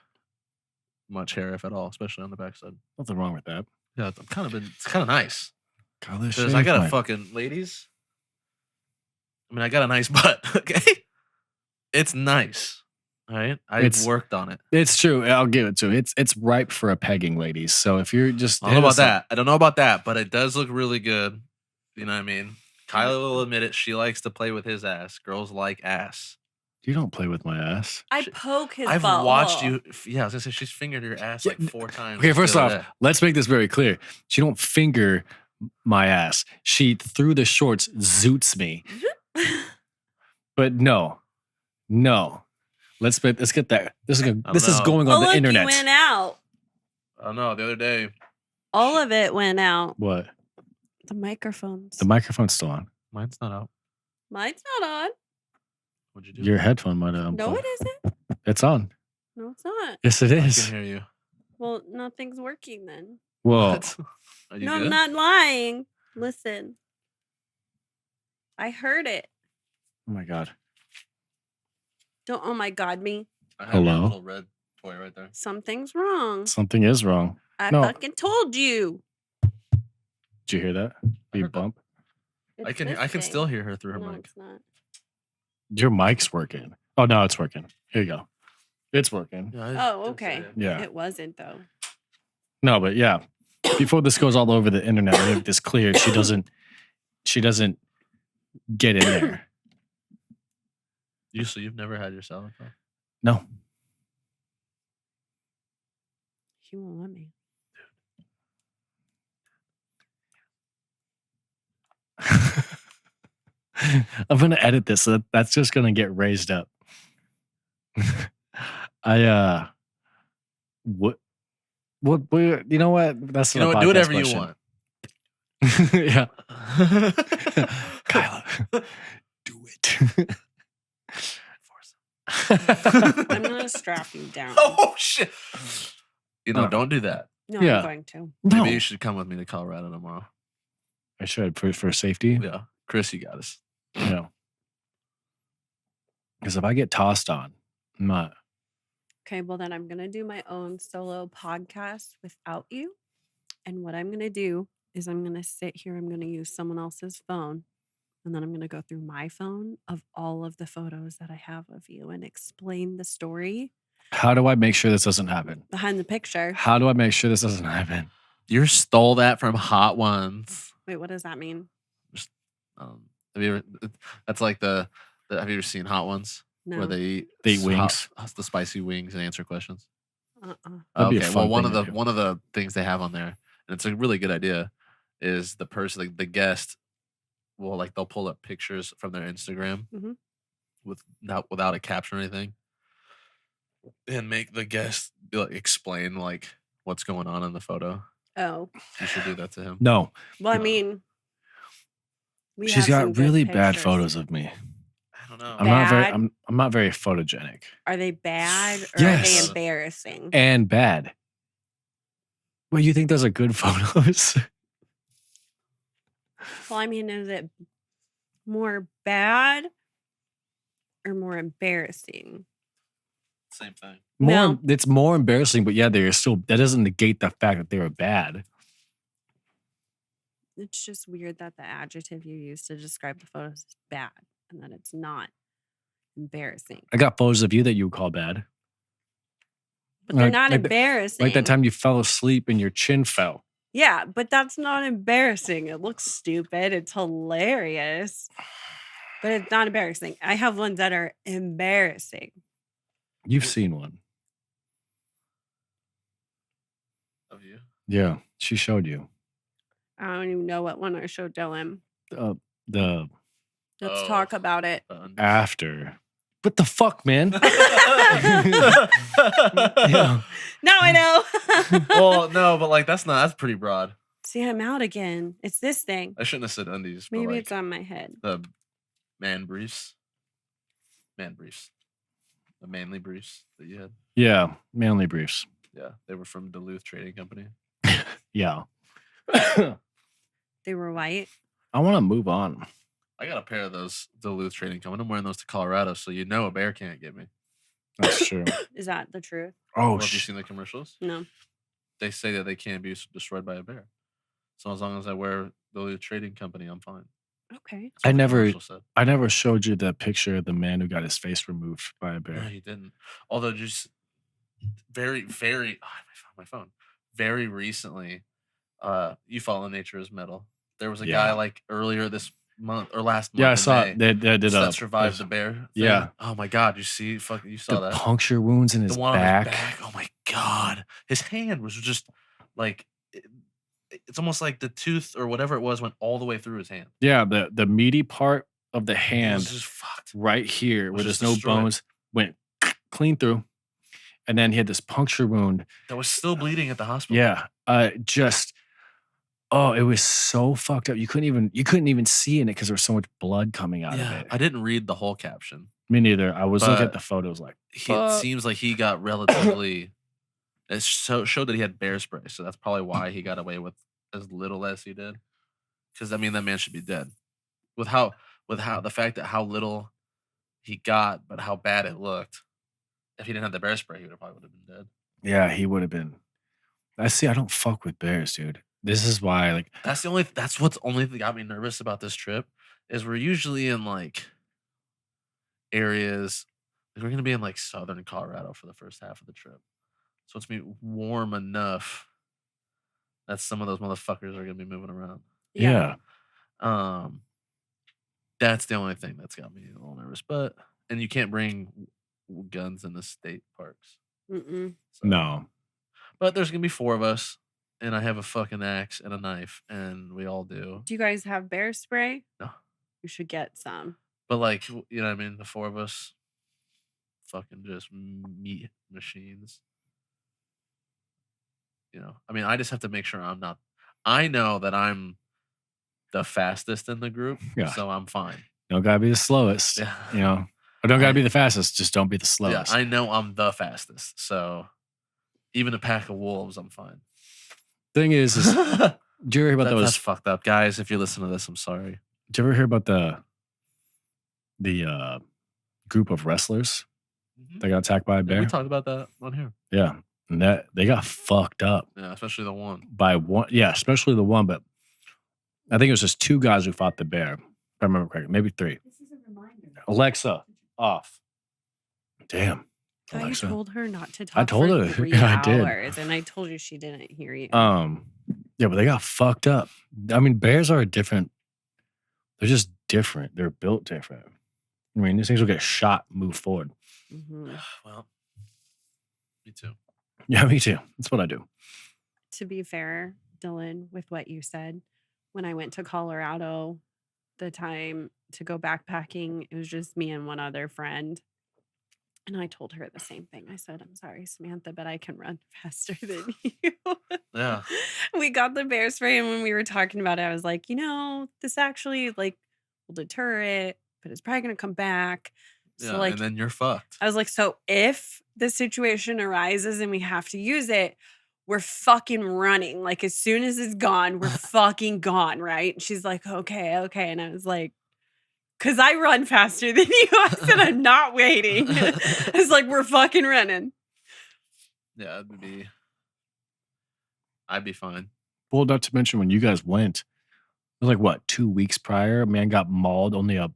much hair, if at all, especially on the backside. Nothing wrong with that. Yeah, it's kind of nice. Because I got a fucking ladies. I mean, I got a nice butt. Okay, it's nice. All right, I've worked on it. It's true. I'll give it to you. It's ripe for a pegging, ladies. So if you're just, I don't know about that. I don't know about that, but it does look really good. You know what I mean? Kyla will admit it. She likes to play with his ass. Girls like ass. You don't play with my ass. I poke his I've butthole. watched you. Yeah, I was gonna say she's fingered your ass like 4 times. Okay, first off, let's make this very clear. She don't finger my ass. She through the shorts zoots me. But no. Let's get that. This is going on the internet. You went out. I don't know. The other day, All of it went out. What? The microphones. The microphone's still on. Mine's not out. Mine's not on. What'd you do? Your headphone might have No, unplugged. it isn't. It's on. No, it's not. Yes, it I is. can hear you. Well, nothing's working then. Well, What? Are you No, good? I'm not lying. Listen. I heard it. oh my God. Don't, oh my God, me. I have your Hello? little red toy right there. Something's wrong. Something is wrong. I No. fucking told you. Did you hear that? I You heard that. bump? I It's can this I can thing. still hear her through her No, mic. it's not. Your mic's working. Oh, no, it's working. Here you go. It's working. Yeah, I Oh, did okay. say it. Yeah. It wasn't though. No, but yeah. Before this goes all over the internet, I make this clear. She doesn't get in there. So you've never had your salad phone? No. He won't let me. I'm gonna edit this, so that's just gonna get raised up. What you know what? That's You not know a what? Do whatever podcast you question. want. Yeah. Kyla, do it. I'm gonna strap you down. Oh shit! You know, Oh. don't do that. No, yeah. I'm going to. No, Maybe you should come with me to Colorado tomorrow. I should for safety. Yeah, Chris, you got us. Yeah. Because if I get tossed on, I'm not. Okay, well then I'm gonna do my own solo podcast without you. And what I'm gonna do is I'm gonna sit here, I'm gonna use someone else's phone, and then I'm gonna go through my phone of all of the photos that I have of you and explain the story How do I make sure this doesn't happen? behind the picture. How do I make sure this doesn't happen? You stole that from Hot Ones. Wait, what does that mean? Have you ever? That's like the. Have you ever seen Hot Ones No. where they eat wings? the spicy wings, and answer questions? Uh-uh. That'd be a Okay, fun well, thing to do. one of the things they have on there, and it's a really good idea, is the person, like the guest, will like they'll pull up pictures from their Instagram Mhm. without a caption or anything, and make the guest explain like what's going on in the photo. Oh. You should do that to him. No, Well, I No. mean, we she's have some got good really bad pictures. photos of me. I don't know. I'm not very. Bad? I'm not very photogenic Are they bad or are Yes. they embarrassing? and bad. Well, you think those are good photos? Well, I mean, is it more bad or more embarrassing? Same thing. More. No. It's more embarrassing, but yeah, they're still. That doesn't negate the fact that they were bad. It's just weird that the adjective you use to describe the photos is bad and that it's not embarrassing. I got photos of you that you would call bad. But they're Like- not like the- embarrassing. Like that time you fell asleep and your chin fell. Yeah, but that's not embarrassing. It looks stupid. It's hilarious. But it's not embarrassing. I have ones that are embarrassing. You've seen one. Of you? Yeah, she showed you. I don't even know what one I showed Dylan. The Let's Oh. talk about it. after. What the fuck, man? Yeah. Now I know. Well, no, but like that's pretty broad. See, I'm out again. It's this thing. I shouldn't have said undies. But Maybe like it's on my head. the man briefs. The manly briefs that you had. Yeah, manly briefs. Yeah, they were from Duluth Trading Company. Yeah. They were white. I want to move on. I got a pair of those Duluth Trading Company. I'm wearing those to Colorado, so you know a bear can't get me. That's true. Is that the truth? Oh, Well, have you seen the commercials? No. They say that they can't be destroyed by a bear. So as long as I wear Duluth Trading Company, I'm fine. Okay. That's what the never- commercial said. I never showed you the picture of the man who got his face removed by a No, bear. you didn't. Although just very, very I found my phone. Very recently, you follow Nature is Metal. There was a guy Yeah. like earlier this month or last month. Yeah, I in saw May, it. They did that survived the bear. Thing. Yeah. Oh my god, you saw the that. puncture wounds in his The one back. on his back. Oh my god. His hand was just like it's almost like the tooth or whatever it was went all the way through his hand. Yeah, the meaty part of the It hand was just fucked. right here was where just there's no destroyed. bones went clean through. And then he had this puncture wound. That was still bleeding at the hospital. Yeah. Just Oh, it was so fucked up. You couldn't even see in it because there was so much blood coming out of Yeah, it. I didn't read the whole caption. Me neither. I was looking at But the photos like, It seems like he got relatively. It showed that he had bear spray, so that's probably why he got away with as little as he did. Because I mean, that man should be dead. With how the fact that how little he got, but how bad it looked. If he didn't have the bear spray, he probably would have been dead. yeah, he would have been. I see. I don't fuck with bears, dude. This is why, like, That's what's only thing got me nervous about this trip is we're usually in like areas. Like we're gonna be in like southern Colorado for the first half of the trip, so it's gonna be warm enough that some of those motherfuckers are gonna be moving around. yeah. That's the only thing that's got me a little nervous. But and you can't bring guns in the state parks. Mm-mm. So. No. But there's gonna be 4 of us, and I have a fucking axe and a knife, and we all do. Do you guys have bear spray? No. You should get some. But like, you know what I mean? The 4 of us, fucking just meat machines. You know, I mean, I just have to make sure I'm not. I know that I'm the fastest in the group, Yeah. so I'm fine. Don't gotta be the slowest. Yeah. You know, or don't gotta be the fastest. Just don't be the Yeah, slowest. I know I'm the fastest, so even a pack of wolves, I'm fine. Thing is did you ever hear about That's those? fucked up, guys. If you're listening to this, I'm sorry. Did you ever hear about the group of wrestlers that got attacked by a bear? We talked about that on here. Yeah, and that they got fucked up. Yeah, especially the one. By one. Yeah, especially the one. But I think it was just 2 guys who fought the bear. If I remember correctly, maybe 3. This is a reminder. Alexa, off. Damn. I Alexa. told her not to talk. I told for her. 3 Yeah, I did. hours, and I told you she didn't hear you. Yeah, but they got fucked up. I mean, bears are different. They're just different. They're built different. I mean, these things will get shot, move forward. Mhm. Well, me too. Yeah, me too. That's what I do. To be fair, Dylan, with what you said, when I went to Colorado, the time to go backpacking, it was just me and one other friend. And I told her the same thing. I said, I'm sorry, Samantha, but I can run faster than you. Yeah. We got the bear spray. And when we were talking about it, I was like, this actually like will deter it, but it's probably going to come back. Yeah, So like, and then you're fucked. I was like, so if the situation arises and we have to use it, we're fucking running. Like as soon as it's gone, we're fucking gone, right? And she's like, okay. And I was like, because I run faster than you. I said, I'm not waiting. I was like, we're fucking running. Yeah, I'd be fine. Well, not to mention when you guys went, it was like what, 2 weeks prior? A man got mauled only a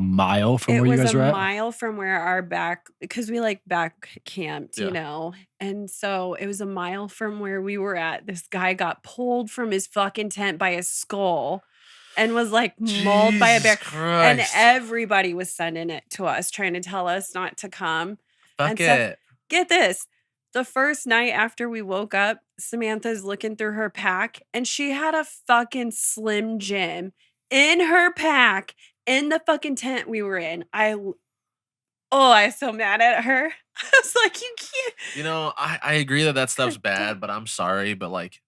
mile from where you guys were It was at. a mile from where our because we like back camped, Yeah. and so it was a mile from where we were at. This guy got pulled from his fucking tent by a skull and was like mauled by a bear. Jesus And Christ. everybody was sending it to us, trying to tell us not to come. Fuck and so- it. Get this. The first night after we woke up, Samantha's looking through her pack and she had a fucking Slim Jim in her pack in the fucking tent we were in. I was so mad at her. I was like, you can't. You know, I agree that stuff's bad, but I'm sorry, but like,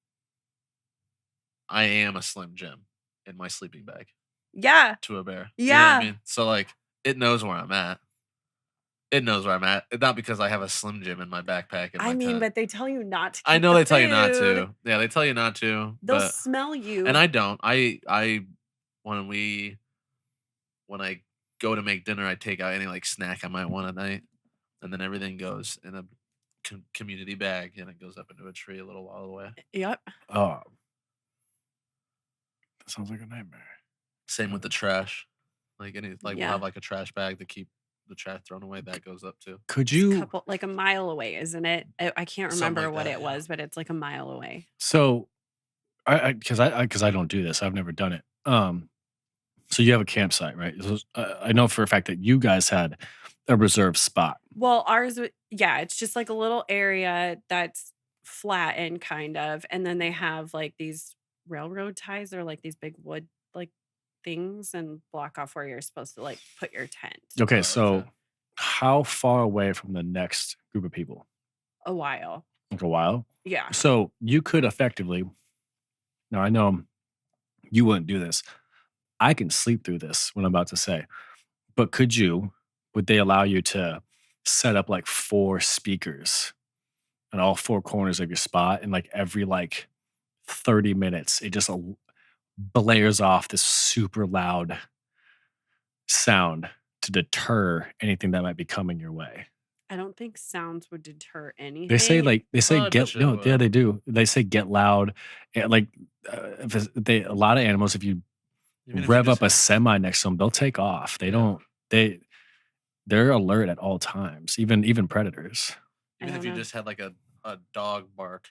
I am a Slim Jim in my sleeping bag Yeah. to a bear. Yeah. You know what I mean? So like, it knows where I'm at. It knows where I'm at. Not because I have a Slim Jim in my backpack. In my tent. But they tell you not to. I know keep they the tell you not food. to. Yeah, they tell you not to. They'll but, smell you. and I don't. When I go to make dinner, I take out any like snack I might want at night, and then everything goes in a community bag, and it goes up into a tree a little while away. Yep. Oh, that sounds like a nightmare. Same with the trash. We'll Yeah. have like a trash bag to keep the trash thrown away. That goes up too. Could It's a you? couple, like a mile away, isn't it? I can't Something remember like what that, it yeah. was, but it's like a mile away. So, because I don't do this. I've never done it. So you have a campsite, right? I know for a fact that you guys had a reserved spot. Well, ours, it's just like a little area that's flattened kind of. And then they have like these railroad ties or like these big wood like things and block off where you're supposed to like put your tent. Okay, Oh, so okay. how far away from the next group of people? A while. Like a while. Yeah. So you could effectively Now I know you wouldn't do this. I can sleep through this, what I'm about to say. But would they allow you to set up like 4 speakers in all 4 corners of your spot, and like every like 30 minutes it just blares off this super loud sound to deter anything that might be coming your way? I don't think sounds would deter They say Oh, I bet get you it no, yeah, would. they do. They say get loud. And like if they a lot of animals, if you Even if you rev just up a have, semi next to them, they'll take off. They yeah, don't they they're alert at all times, even predators. I even if don't you know. just had like a dog bark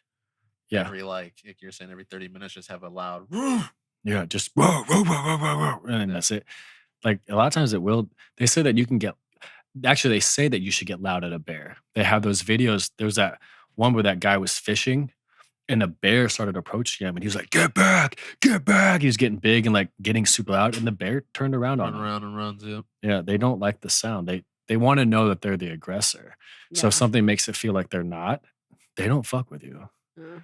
Yeah. every like you're saying every 30 minutes, just have a loud. Yeah, just whoa, whoa, whoa, whoa, whoa, whoa, and Yeah. that's it. Like a lot of times it will. They say that you can get. Actually, they say that you should get loud at a bear. They have those videos. There was that one where that guy was fishing, and the bear started approaching him, and he was like, "Get back, get back!" He was getting big and like getting super loud, and the bear turned around on Run him. around and runs. Yeah. Yeah, they don't like the sound. They want to know that they're the aggressor. So if Yeah. something makes it feel like they're not, they don't fuck with you. Uh,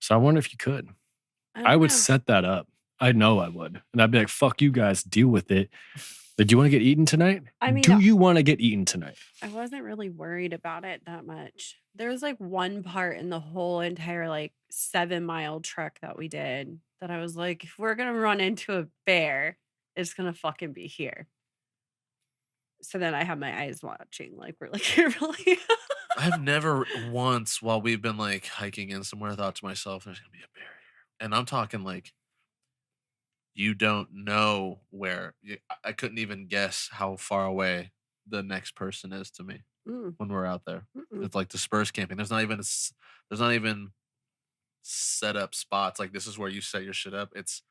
So I wonder if you could. I I don't would know. set that up. I know I would. And I'd be like, fuck you guys, deal with it. Did you want to get eaten tonight? I mean, Do you want to get eaten tonight? I wasn't really worried about it that much. There was like one part in the whole entire like 7-mile trek that we did that I was like, if we're gonna run into a bear, it's gonna fucking be here. So then I have my eyes watching, like really carefully. I've never once while we've been like hiking in somewhere thought to myself, "There's gonna be a bear here," and I'm talking like you don't know where. I couldn't even guess how far away the next person is to me Mm, when we're out there. mm-mm. It's like dispersed camping. There's not even set up spots like this is where you set your shit up. It's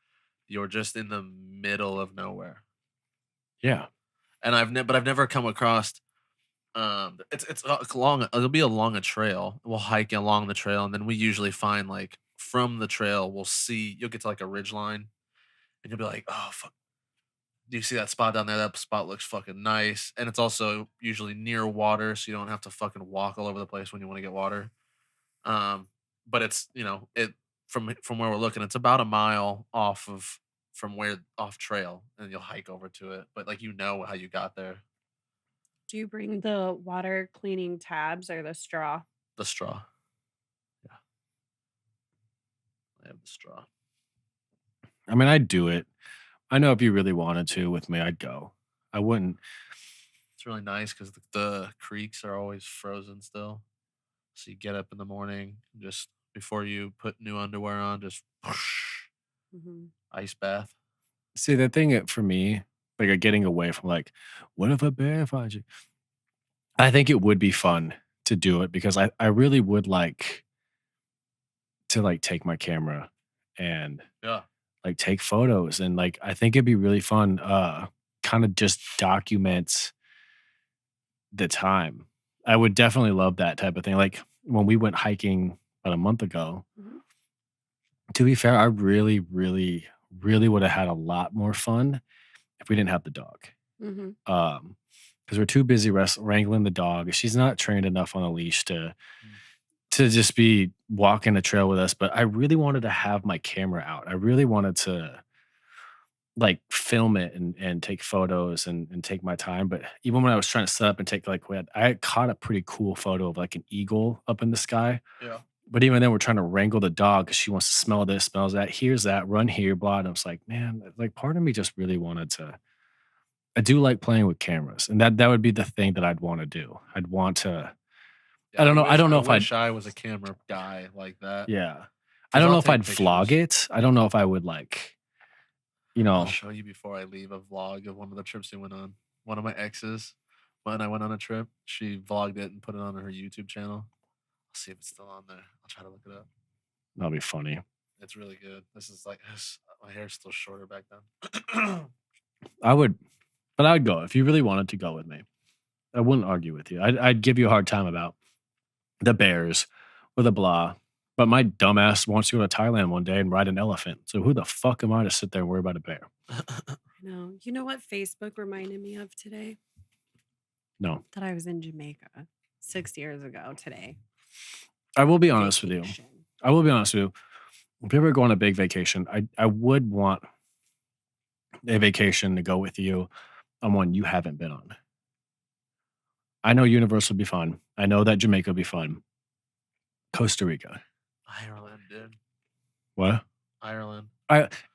you're just in the middle of nowhere. Yeah. And I've never come across it's long it'll be along a trail. We'll hike along the trail and then we usually find like from the trail you'll get to like a ridge line and you'll be like, "Oh fuck. Do you see that spot down there? That spot looks fucking nice." And it's also usually near water so you don't have to fucking walk all over the place when you want to get water. Um, but it's it from where we're looking, it's about a mile off of from where off trail, and you'll hike over to it. But like how you got there, Do you bring the water cleaning tabs or the straw? the straw. Yeah, I have the straw. I mean, I'd do it. I know if you really wanted to with me, I'd go. I wouldn't. It's really nice because the creeks are always frozen still. So you get up in the morning, just before you put new underwear on, just Hmm. ice bath. See, the thing for me, like getting away from like, what if a bear finds you? I think it would be fun to do it because I really would like to like take my camera and Yeah, like take photos, and like I think it'd be really fun kind of just document the time. I would definitely love that type of thing. Like when we went hiking about a month ago, Hmm. to be fair, I really, really, really would have had a lot more fun if we didn't have the dog. Hmm. Because we're too busy wrangling the dog. She's not trained enough on a leash Mm. to just be walking the trail with us. But I really wanted to have my camera out. I really wanted to like film it and take photos and take my time. But even when I was trying to set up and take I had caught a pretty cool photo of like an eagle up in the sky. yeah. But even then, we're trying to wrangle the dog because she wants to smell this, smells that, here's that, run here, blah. And I was like, man, like part of me just really wanted to. I do like playing with cameras, and that would be the thing that I'd want to do. I'd want to. Yeah, I don't know. I don't I know if I'd. wish I was a camera guy like that. Yeah, I Because don't I'll know if take I'd vlog pictures. it. I don't know if I would like. You I'll know, show you before I leave a vlog of one of the trips we went on. One of my exes, when I went on a trip, she vlogged it and put it on her YouTube channel. I'll see if it's still on there. I'll try to look it up. that'll be funny. It's really good. This is like my hair's still shorter back then. I would, but I'd go if you really wanted to go with me. I wouldn't argue with you. I'd give you a hard time about the bears or the blah. But my dumbass wants to go to Thailand one day and ride an elephant. So who the fuck am I to sit there and worry about a bear? I know. You know what Facebook reminded me of today? No, That I was in Jamaica 6 years ago today. I will be honest with you. Vacation. I will be honest with you. if we ever go on a big vacation, I would want a vacation to go with you on one you haven't been on. I know Universal would be fun. I know that Jamaica would be fun. Costa Rica. Ireland, dude. What? Ireland.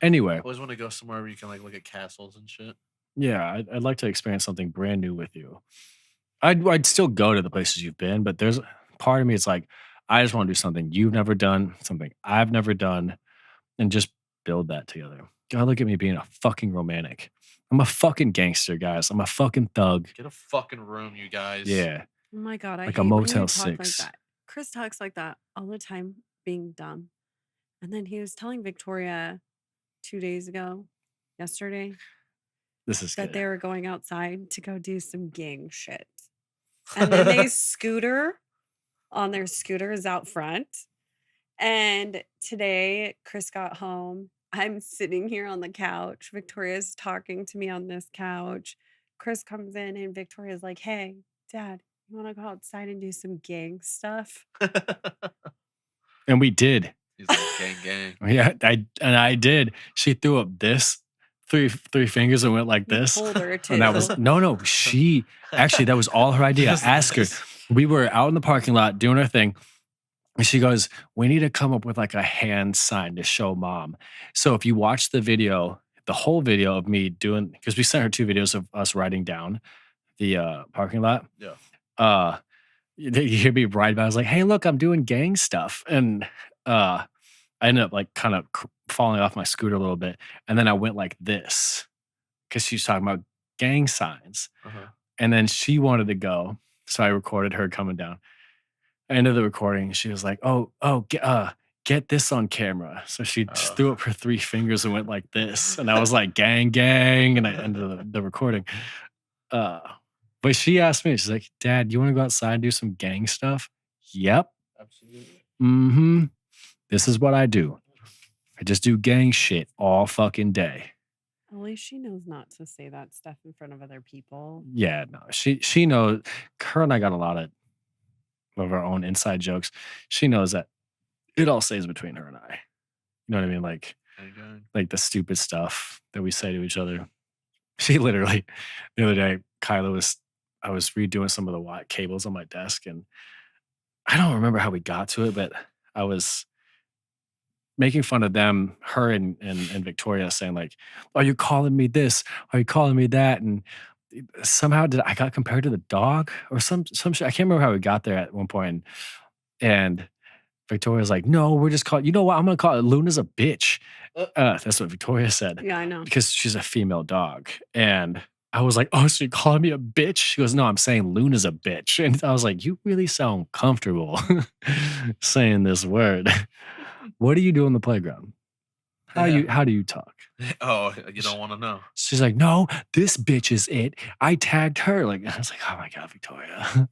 Anyway. I always want to go somewhere where you can like look at castles and shit. Yeah, I'd like to experience something brand new with you. I'd still go to the places you've been, but there's part of me. It's like I just want to do something you've never done, something I've never done, and just build that together. God, look at me being a fucking romantic. I'm a fucking gangster, guys. I'm a fucking thug. Get a fucking room, you guys. Yeah. Oh my God, I Like hate a when Motel you talk like 6. that. Chris talks like that all the time, being dumb. And then he was telling Victoria 2 days ago, yesterday, This is that good. they were going outside to go do some gang shit. And then they scooter on their scooters out front. And today, Chris got home. I'm sitting here on the couch. Victoria's talking to me on this couch. Chris comes in and Victoria's like, hey, Dad, you want to go outside and do some gang stuff? And we did. He's like, gang, gang. Yeah, I did. She threw up this three fingers and went like You this. told her to. And that was no. She actually, that was all her idea. Just Ask her. this. We were out in the parking lot doing our thing. And she goes, we need to come up with like a hand sign to show Mom. So if you watch the video, the whole video of me doing, because we sent her 2 videos of us riding down the parking lot. Yeah. You hear me ride by. I was like, hey, look, I'm doing gang stuff. And I ended up like kind of falling off my scooter a little bit. And then I went like this because she's talking about gang signs. Uh-huh. And then she wanted to go. So I recorded her coming down. End of the recording, she was like, get this on camera. So she just threw up her 3 fingers and went like this. And I was like, gang, gang. And I ended the recording. But she asked me, she's like, Dad, you want to go outside and do some gang stuff? Yep. Absolutely. Mm-hmm. This is what I do. I just do gang shit all fucking day. At least she knows not to say that stuff in front of other people. Yeah, no. She knows. Her and I got a lot of our own inside jokes. She knows that it all stays between her and I. You know what I mean? Like the stupid stuff that we say to each other. She literally, the other day, I was redoing some of the white cables on my desk, and I don't remember how we got to it, but I was making fun of them, her and Victoria, saying like, "Are you calling me this? Are you calling me that?" And somehow I got compared to the dog or some shit. I can't remember how we got there at one point. And Victoria's like, "No, we're just calling. You know what? I'm gonna call it. Luna's a bitch." That's what Victoria said. Yeah, I know. Because she's a female dog. And I was like, "Oh, so you're calling me a bitch?" She goes, "No, I'm saying Luna's a bitch." And I was like, "You really sound comfortable saying this word." What do you do on the playground? How do you talk? Oh, you don't want to know. She's like, "No, this bitch is it. I tagged her." Like, I was like, "Oh my God, Victoria,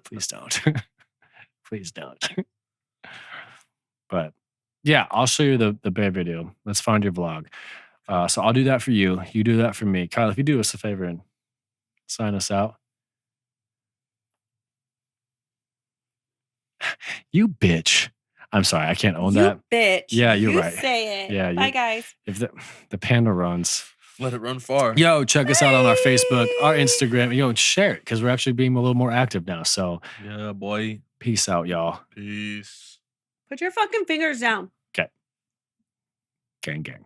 please don't, please don't." But yeah, I'll show you the bear video. Let's find your vlog. So I'll do that for you. You do that for me. Kyle, if you do us a favor and sign us out. You bitch. I'm sorry, I can't own that. Bitch. Yeah, you're you right. Say it. Yeah, bye, guys. If the panda runs, let it run far. Yo, check us out on our Facebook, our Instagram. Yo, share it because we're actually being a little more active now. So yeah, boy. Peace out, y'all. Peace. Put your fucking fingers down. Okay. Gang, gang.